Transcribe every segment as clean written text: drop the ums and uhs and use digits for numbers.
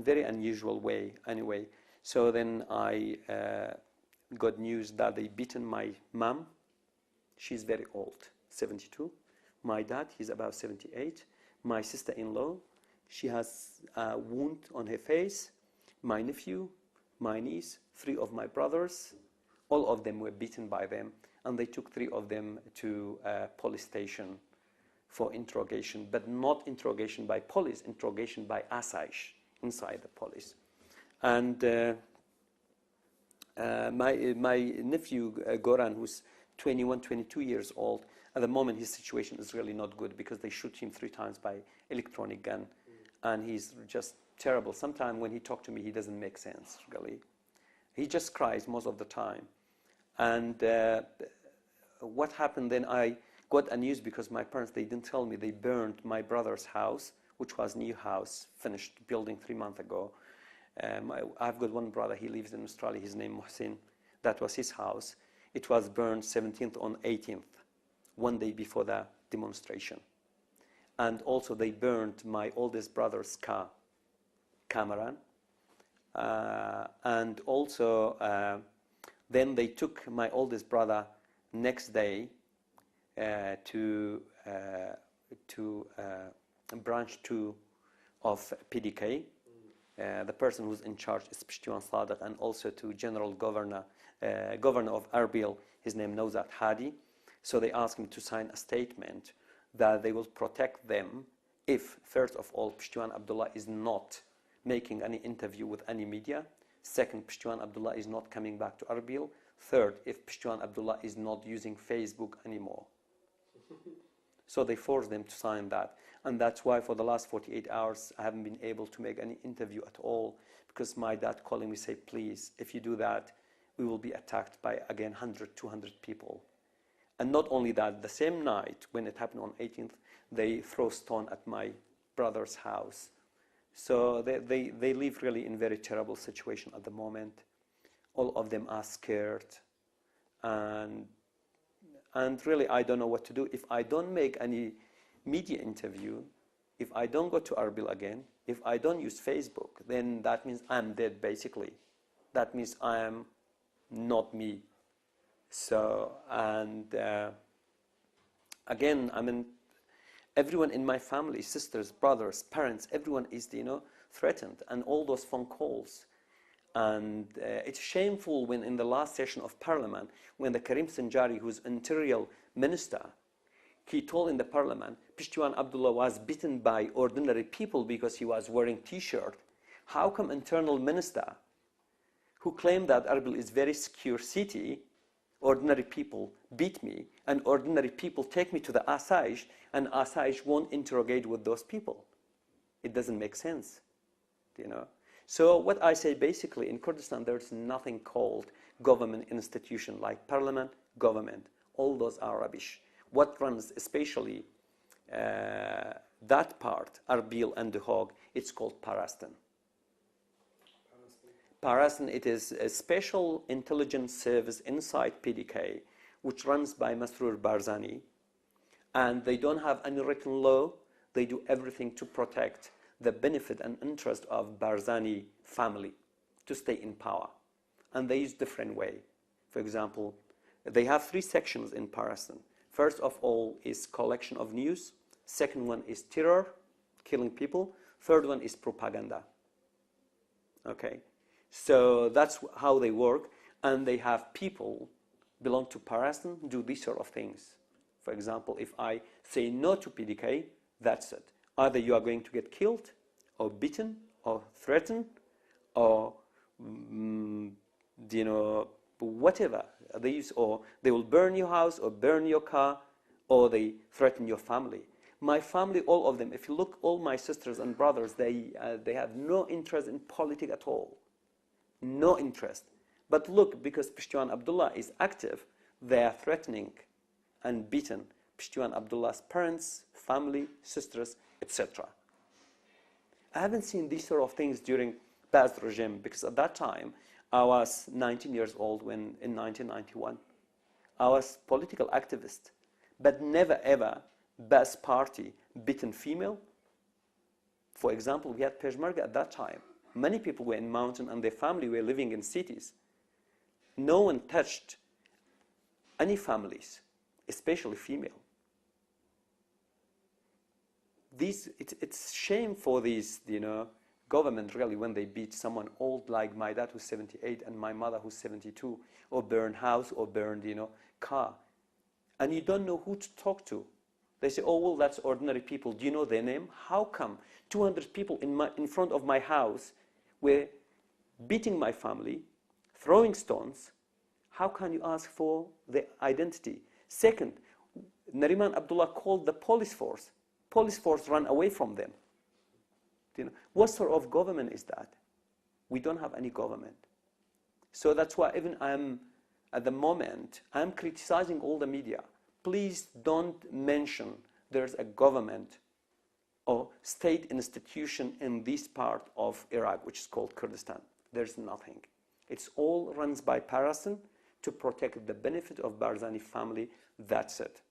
very unusual way anyway. So then I got news that they beaten my mom. She's very old, 72. My dad, he's about 78. My sister-in-law, she has a wound on her face. My nephew, my niece, 3 of my brothers, all of them were beaten by them, and they took 3 of them to a police station for interrogation, but not interrogation by police, interrogation by asayish inside the police. And my nephew, Goran, who's 21, 22 years old, at the moment his situation is really not good because they shoot him 3 times by electronic gun, and he's just terrible. Sometimes when he talks to me, he doesn't make sense, really. He just cries most of the time. And what happened then, I got a news because my parents, they didn't tell me, they burned my brother's house, which was a new house, finished building 3 months ago. I've got one brother, he lives in Australia, his name Mohsin. That was his house. It was burned 17th on 18th, one day before the demonstration. And also they burned my oldest brother's car, Cameron. And also then they took my oldest brother next day to branch 2 of PDK. The person who's in charge is Pshtewan Sadiq, and also to General Governor of Erbil, his name Nowzat Hadi. So they asked me to sign a statement that they will protect them if, first of all, Pshtewan Abdullah is not making any interview with any media. Second, Pshtewan Abdullah is not coming back to Erbil. Third, if Pshtewan Abdullah is not using Facebook anymore. So they forced them to sign that. And that's why for the last 48 hours, I haven't been able to make any interview at all, because my dad calling me say, please, if you do that, we will be attacked by, again, 100, 200 people. And not only that, the same night when it happened on 18th, they throw stone at my brother's house. So they live really in very terrible situation at the moment. All of them are scared. And really, I don't know what to do. If I don't make any media interview, if I don't go to Erbil again, if I don't use Facebook, then that means I'm dead, basically. That means I am not me. So, and again, I mean, everyone in my family, sisters, brothers, parents, everyone is, threatened, and all those phone calls. And it's shameful when in the last session of Parliament, when the Karim Sanjari, who's Interior Minister, he told in the Parliament, Pshtewan Abdullah was beaten by ordinary people because he was wearing T-shirt. How come Internal Minister, who claimed that Erbil is a very secure city, ordinary people beat me, and ordinary people take me to the asayish, and asayish won't interrogate with those people? It doesn't make sense, So what I say, basically, in Kurdistan, there's nothing called government institution like parliament, government. All those are rubbish. What runs, especially that part, Erbil and the Hague, it's called Parastan. Parastan, it is a special intelligence service inside PDK, which runs by Masroor Barzani. And they don't have any written law. They do everything to protect the benefit and interest of Barzani family to stay in power. And they use different way. For example, they have 3 sections in Parastan. First of all is collection of news. Second one is terror, killing people. Third one is propaganda. Okay, so that's how they work. And they have people belong to Parastan do these sort of things. For example, if I say no to PDK, that's it. Either you are going to get killed, or beaten, or threatened, or whatever they use, or they will burn your house, or burn your car, or they threaten your family. My family, all of them, if you look, all my sisters and brothers, they have no interest in politics at all, no interest. But look, because Pshtewan Abdullah is active, they are threatening and beaten Pshtewan Abdullah's parents, family, sisters, etc. I haven't seen these sort of things during past regime, because at that time I was 19 years old when in 1991 I was political activist, but never ever Bas party beaten female. For example, we had Peshmerga at that time. Many people were in mountain and their family were living in cities. No one touched any families, especially female. It's shame for these, government really when they beat someone old like my dad who's 78 and my mother who's 72, or burn house or burn, car. And you don't know who to talk to. They say, oh, well, that's ordinary people. Do you know their name? How come 200 people in front of my house were beating my family, throwing stones? How can you ask for their identity? Second, Nariman Abdullah called the police force. Police force ran away from them. What sort of government is that? We don't have any government. So that's why even at the moment, I'm criticizing all the media. Please don't mention there's a government or state institution in this part of Iraq, which is called Kurdistan. There's nothing. It's all runs by Parasan to protect the benefit of Barzani family. That's it.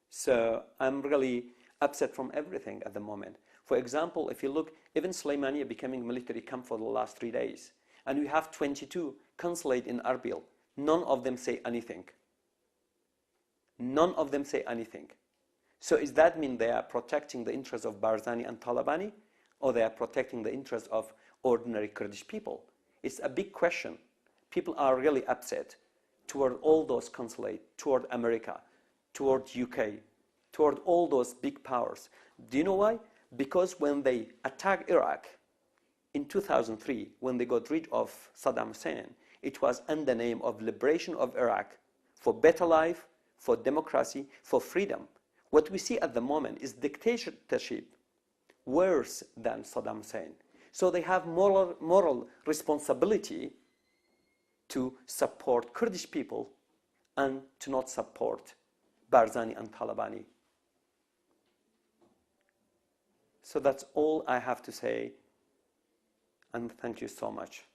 So I'm really upset from everything at the moment. For example, if you look, even Sulaimania becoming military camp for the last 3 days, and we have 22 consulate in Erbil. None of them say anything. None of them say anything. So does that mean they are protecting the interests of Barzani and Talabani, or they are protecting the interests of ordinary Kurdish people? It's a big question. People are really upset toward all those consulate, toward America, toward UK, toward all those big powers. Do you know why? Because when they attacked Iraq in 2003, when they got rid of Saddam Hussein, it was in the name of liberation of Iraq for better life, for democracy, for freedom. What we see at the moment is dictatorship worse than Saddam Hussein. So they have moral responsibility to support Kurdish people and to not support Barzani and Talabani. So that's all I have to say, and thank you so much.